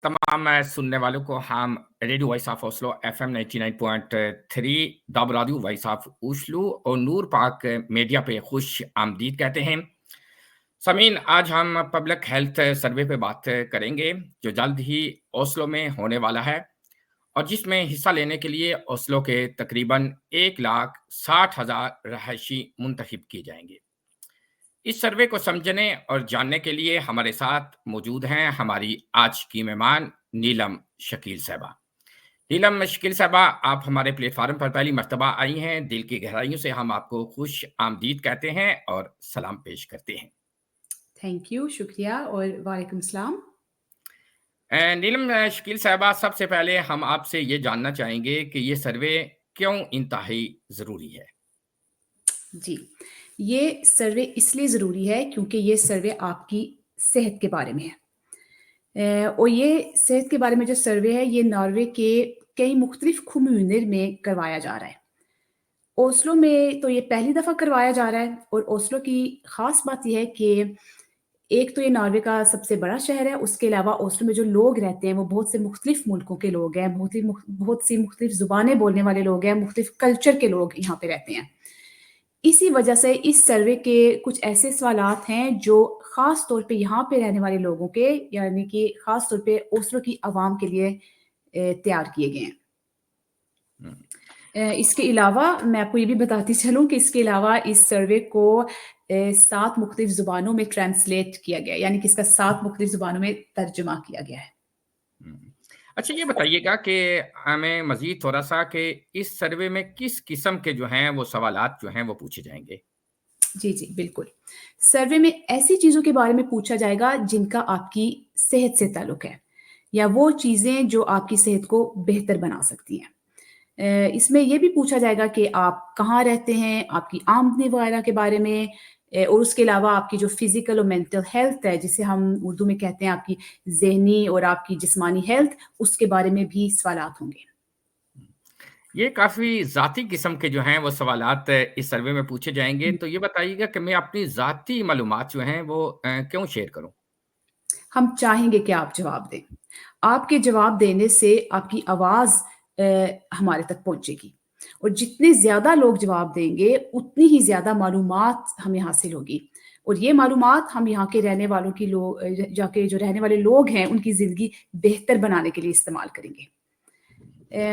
तमाम सुनने वालों को हम radio voice of Oslo FM 99.3 दब रेडियो वॉइस ऑफ ओस्लो और नूर पाक मीडिया पे खुश आमदीद कहते हैं। समीन, आज हम पब्लिक हेल्थ सर्वे पे बात करेंगे जो जल्द ही ओस्लो में होने वाला है और जिसमें हिस्सा लेने के लिए ओस्लो के तकरीबन 1,60,000 रहायशी मुंतखब किए जाएंगे। इस सर्वे को समझने और जानने के लिए हमारे साथ मौजूद हैं हमारी आज की मेहमान नीलम शकील साहबा। नीलम शकील साहबा, आप हमारे प्लेटफार्म पर पहली मर्तबा आई हैं। दिल की गहराइयों से हम आपको खुश आमदीद कहते हैं और सलाम पेश करते हैं। थैंक यू, शुक्रिया और वालेकुम सलाम। नीलम शकील साहबा, सबसे पहले हम आपसे ये जानना चाहेंगे कि ये सर्वे क्यों इंतहाई ज़रूरी है। जी, ये सर्वे इसलिए ज़रूरी है क्योंकि ये सर्वे आपकी सेहत के बारे में है। और ये सेहत के बारे में जो सर्वे है ये नॉर्वे के कई मुख्तलिफ कम्यूनर में करवाया जा रहा है। ओस्लो में तो ये पहली दफ़ा करवाया जा रहा है और ओस्लो की ख़ास बात ये है कि एक तो ये नॉर्वे का सबसे बड़ा शहर है, उसके अलावा ओस्लो में जो लोग रहते हैं वो बहुत से मुख्तलिफ मुल्कों के लोग हैं, बहुत सी मुख्तलिफ ज़ुबानें बोलने वाले लोग हैं, मुख्तलिफ कल्चर के लोग यहाँ पे रहते हैं। इसी वजह से इस सर्वे के कुछ ऐसे सवालात हैं जो ख़ास तौर पे यहाँ पे रहने वाले लोगों के यानी कि ख़ास तौर पे ओस्लो की आवाम के लिए तैयार किए गए हैं। इसके अलावा मैं आपको ये भी बताती चलूँ कि इसके अलावा इस सर्वे को 7 मुख्तलिफ ज़ुबानों में ट्रांसलेट किया गया है, यानी कि इसका 7 मुख्तलिफ ज़ुबानों में तर्जुमा किया गया है। अच्छा, ये बताइएगा कि हमें मज़ीद थोड़ा-सा कि इस सर्वे में किस किस्म के जो हैं वो सवालात जो हैं वो पूछे जाएँगे? जी, जी, बिल्कुल। सर्वे में ऐसी चीज़ों के बारे में पूछा जाएगा जिनका आपकी सेहत से ताल्लुक है या वो चीज़ें जो आपकी सेहत को बेहतर बना सकती हैं। इसमें ये भी पूछा जाएगा कि आप कहाँ रहते हैं, आपकी आमदनी वगैरह के बारे में और उसके अलावा आपकी जो फ़िज़िकल और मेंटल हेल्थ है, जिसे हम उर्दू में कहते हैं आपकी ज़हनी और आपकी जिस्मानी हेल्थ, उसके बारे में भी सवालात होंगे। ये काफ़ी ज़ाती किस्म के जो हैं वो सवालात इस सर्वे में पूछे जाएँगे। तो ये बताइएगा कि मैं अपनी ज़ाती मालूमात जो हैं वो क्यों शेयर करूँ? हम चाहेंगे कि आप जवाब दें। आपके जवाब देने से आपकी आवाज़ हमारे तक पहुँचेगी और जितने ज़्यादा लोग जवाब देंगे, उतनी ही ज़्यादा मालूमात हमें हासिल होगी और ये मालूमात हम यहाँ के रहने वालों की यहाँ के जो रहने वाले लोग हैं, उनकी ज़िंदगी बेहतर बनाने के लिए इस्तेमाल करेंगे।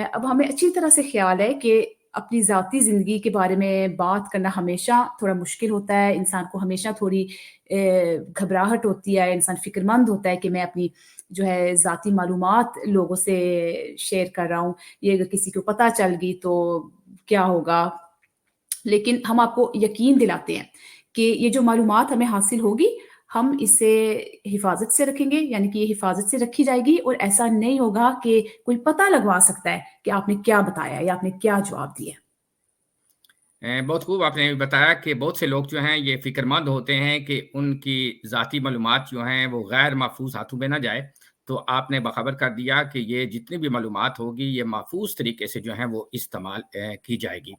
अब हमें अच्छी तरह से ख़्याल है कि अपनी ज़ाती ज़िंदगी के बारे में बात करना हमेशा थोड़ा मुश्किल होता है, इंसान को हमेशा थोड़ी घबराहट होती है, इंसान फ़िक्रमंद होता है कि मैं अपनी जो है ज़ाती मालूमात लोगों से शेयर कर रहा हूँ, ये अगर किसी को पता चल गई तो क्या होगा? लेकिन हम आपको यकीन दिलाते हैं कि ये जो मालूमात हमें हासिल होगी, हम इसे हिफ़ाज़त से रखेंगे, यानी कि ये हिफ़ाज़त से रखी जाएगी और ऐसा नहीं होगा कि कोई पता लगवा सकता है कि आपने क्या बताया या आपने क्या जवाब दिया। बहुत खूब आपने बताया कि बहुत से लोग जो हैं ये फ़िक्रमंद होते हैं कि उनकी ज़ाती मालूमात जो हैं वो गैर महफूज़ हाथों में ना जाए। तो आपने बाख़बर कर दिया कि ये जितनी भी मालूमात होगी ये महफूज़ तरीके से जो है वो इस्तेमाल की जाएगी।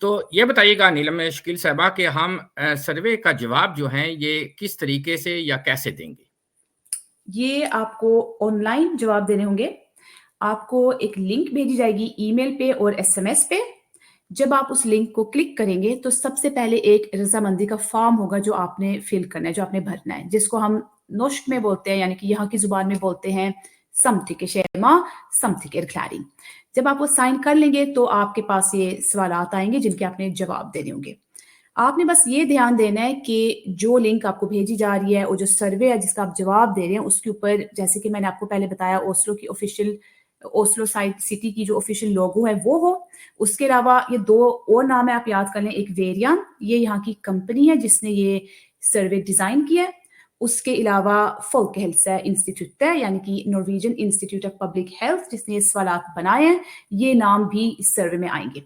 तो ये बताइएगा नीलम शकील साहबा कि हम सर्वे का जवाब जो है ये किस तरीके से या कैसे देंगे? ये आपको ऑनलाइन जवाब देने होंगे। आपको एक लिंक भेजी जाएगी ईमेल पे और एसएमएस पे। जब आप उस लिंक को क्लिक करेंगे तो सबसे पहले एक रज़ामंदी का फ़ॉर्म होगा जो आपने फ़िल करना है, जो आपने भरना है, जिसको हम नोश्क में बोलते हैं, यानी कि यहाँ की ज़ुबान में बोलते हैं समथिके शेमा समथिके erklæring। जब आप वो साइन कर लेंगे तो आपके पास ये सवालात आएँगे जिनके आपने जवाब देने होंगे। आपने बस ये ध्यान देना है कि जो लिंक आपको भेजी जा रही है और जो सर्वे है जिसका आप जवाब दे रहे हैं उसके ऊपर, जैसे कि मैंने आपको पहले बताया, ओस्लो की ऑफिशियल ओस्लो साइट सिटी की जो ऑफिशियल लोगो है वो हो। उसके अलावा ये 2 और नाम है, आप याद कर लें। एक वेरियान, ये यहाँ की कंपनी है जिसने ये सर्वे डिज़ाइन किया है। उसके अलावा फोल्कहेल्सा इंस्टीट्यूट है, यानी कि Norwegian institute of public health, जिसने ये सवालात बनाए हैं। ये नाम भी इस सर्वे में आएँगे।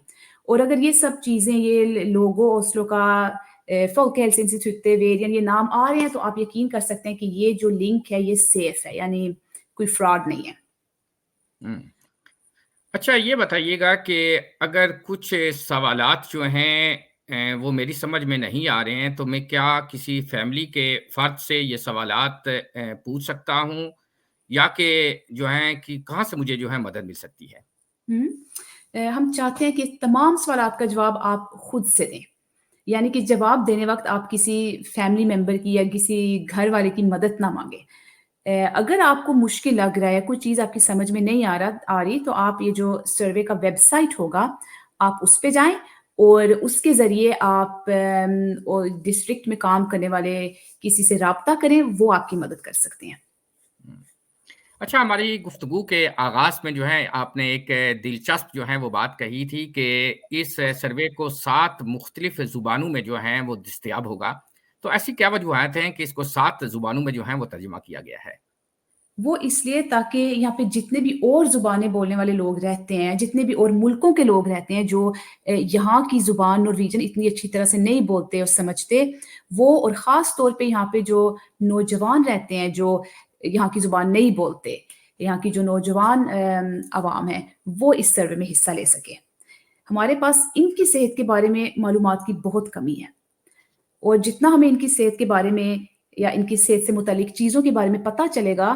और अगर ये सब चीज़ें, ये लोगो ओस्लो का, फोल्कहेल्स इंस्टीट्यूट, वेरियन, ये नाम आ रहे हैं तो आप यकीन कर सकते हैं कि ये जो लिंक है ये सेफ है, यानी कोई फ्रॉड नहीं है। हुँ। अच्छा, ये बताइएगा कि अगर कुछ सवालात जो हैं वो मेरी समझ में नहीं आ रहे हैं, तो मैं क्या किसी फैमिली के फ़र्द से ये सवालात पूछ सकता हूँ? یا کہ جو ہے کہ کہاں سے مجھے جو ہے مدد مل سکتی ہے؟ ہم چاہتے ہیں کہ تمام سوالات کا جواب آپ خود سے دیں، یعنی کہ جواب دینے وقت آپ کسی فیملی ممبر کی یا کسی گھر والے کی مدد نہ مانگیں۔ اگر آپ کو مشکل لگ رہا ہے، کوئی چیز آپ کی سمجھ میں نہیں آ رہی، تو آپ یہ جو سروے کا ویب سائٹ ہوگا آپ اس پہ جائیں اور اس کے ذریعے آپ ڈسٹرکٹ میں کام کرنے والے کسی سے رابطہ کریں، وہ آپ کی مدد کر سکتے ہیں۔ اچھا، ہماری گفتگو کے آغاز میں جو ہے آپ نے ایک دلچسپ جو ہے وہ بات کہی تھی کہ اس سروے کو 7 مختلف زبانوں میں جو ہے وہ دستیاب ہوگا، تو ایسی کیا وجوہات ہیں کہ اس کو 7 زبانوں میں جو ہے وہ ترجمہ کیا گیا ہے؟ وہ اس لیے تاکہ یہاں پہ جتنے بھی اور زبانیں بولنے والے لوگ رہتے ہیں، جتنے بھی اور ملکوں کے لوگ رہتے ہیں جو یہاں کی زبان نارویجن اتنی اچھی طرح سے نہیں بولتے اور سمجھتے، وہ اور خاص طور پہ یہاں پہ جو نوجوان رہتے ہیں جو یہاں کی زبان نہیں بولتے، یہاں کی جو نوجوان عوام ہیں، وہ اس سروے میں حصہ لے سکے۔ ہمارے پاس ان کی صحت کے بارے میں معلومات کی بہت کمی ہے، اور جتنا ہمیں ان کی صحت کے بارے میں یا ان کی صحت سے متعلق چیزوں کے بارے میں پتہ چلے گا،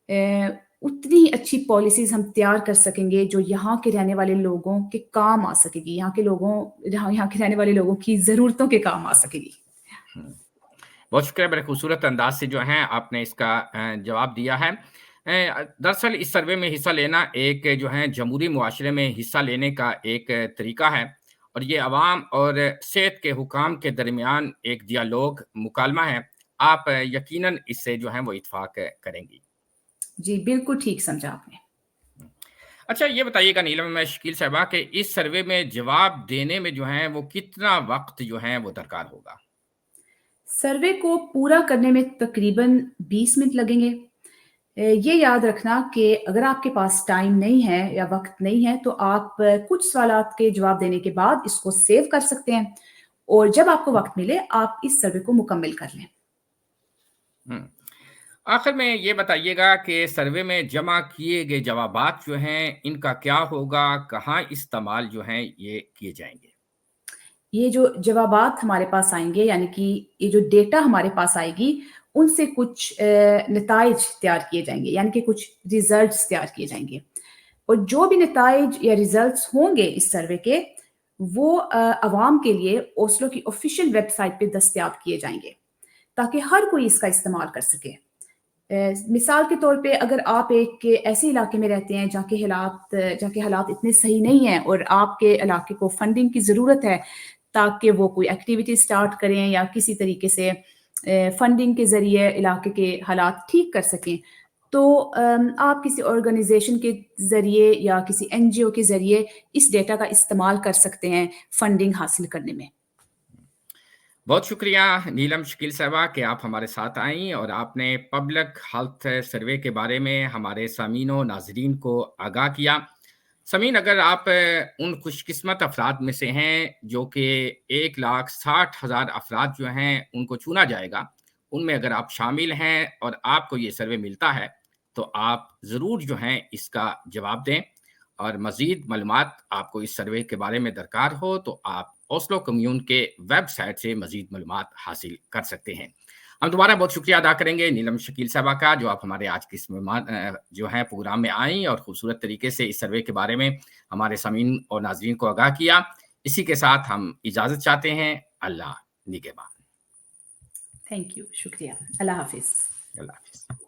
اتنی اچھی پالیسیز ہم تیار کر سکیں گے جو یہاں کے رہنے والے لوگوں کے کام آ سکے گی، یہاں کے رہنے والے لوگوں کی ضرورتوں کے کام آ سکے گی۔ بہت شکریہ، بڑے خوبصورت انداز سے جو ہے آپ نے اس کا جواب دیا ہے۔ دراصل اس سروے میں حصہ لینا ایک جو ہے جمہوری معاشرے میں حصہ لینے کا ایک طریقہ ہے، اور یہ عوام اور صحت کے حکام کے درمیان ایک ڈیالوگ مکالمہ ہے۔ آپ یقیناً اس سے جو ہے وہ اتفاق کریں گی۔ جی بالکل ٹھیک سمجھا آپ نے۔ اچھا، یہ بتائیے گا نیلم شکیل صاحبہ کہ اس سروے میں جواب دینے میں جو ہے وہ کتنا وقت جو ہے وہ درکار ہوگا؟ سروے کو پورا کرنے میں تقریباً 20 منٹ لگیں گے۔ یہ یاد رکھنا کہ اگر آپ کے پاس ٹائم نہیں ہے یا وقت نہیں ہے تو آپ کچھ سوالات کے جواب دینے کے بعد اس کو سیو کر سکتے ہیں، اور جب آپ کو وقت ملے آپ اس سروے کو مکمل کر لیں۔ آخر میں یہ بتائیے گا کہ سروے میں جمع کیے گئے جوابات جو ہیں ان کا کیا ہوگا، کہاں استعمال جو ہیں یہ کیے جائیں گے؟ یہ جو جوابات ہمارے پاس آئیں گے، یعنی کہ یہ جو ڈیٹا ہمارے پاس آئے گی، ان سے کچھ نتائج تیار کیے جائیں گے، یعنی کہ کچھ ریزلٹس تیار کیے جائیں گے، اور جو بھی نتائج یا ریزلٹس ہوں گے اس سروے کے، وہ عوام کے لیے اوسلو کی آفیشیل ویب سائٹ پہ دستیاب کیے جائیں گے تاکہ ہر کوئی اس کا استعمال کر سکے۔ مثال کے طور پہ اگر آپ ایک ایسے علاقے میں رہتے ہیں جہاں کے حالات اتنے صحیح نہیں ہیں اور آپ کے علاقے کو فنڈنگ کی ضرورت ہے تاکہ وہ کوئی ایکٹیویٹی سٹارٹ کریں یا کسی طریقے سے فنڈنگ کے ذریعے علاقے کے حالات ٹھیک کر سکیں، تو آپ کسی آرگنائزیشن کے ذریعے یا کسی NGO کے ذریعے اس ڈیٹا کا استعمال کر سکتے ہیں فنڈنگ حاصل کرنے میں۔ بہت شکریہ نیلم شکیل صاحبہ کہ آپ ہمارے ساتھ آئیں اور آپ نے پبلک ہیلتھ سروے کے بارے میں ہمارے سامعین و ناظرین کو آگاہ کیا۔ سامعین، اگر آپ ان خوش قسمت افراد میں سے ہیں جو کہ 1,60,000 افراد جو ہیں ان کو چنا جائے گا، ان میں اگر آپ شامل ہیں اور آپ کو یہ سروے ملتا ہے تو آپ ضرور جو ہیں اس کا جواب دیں، اور مزید معلومات آپ کو اس سروے کے بارے میں درکار ہو تو آپ اوسلو کمیون کے ویب سائٹ سے مزید معلومات حاصل کر سکتے ہیں۔ ہم دوبارہ بہت شکریہ ادا کریں گے نیلم شکیل صاحبہ کا، جو آپ ہمارے آج کے اس جو ہے پروگرام میں آئیں اور خوبصورت طریقے سے اس سروے کے بارے میں ہمارے سامعین اور ناظرین کو آگاہ کیا۔ اسی کے ساتھ ہم اجازت چاہتے ہیں۔ اللہ نگہبان۔ تھینک یو، شکریہ، اللہ حافظ۔ اللہ حافظ۔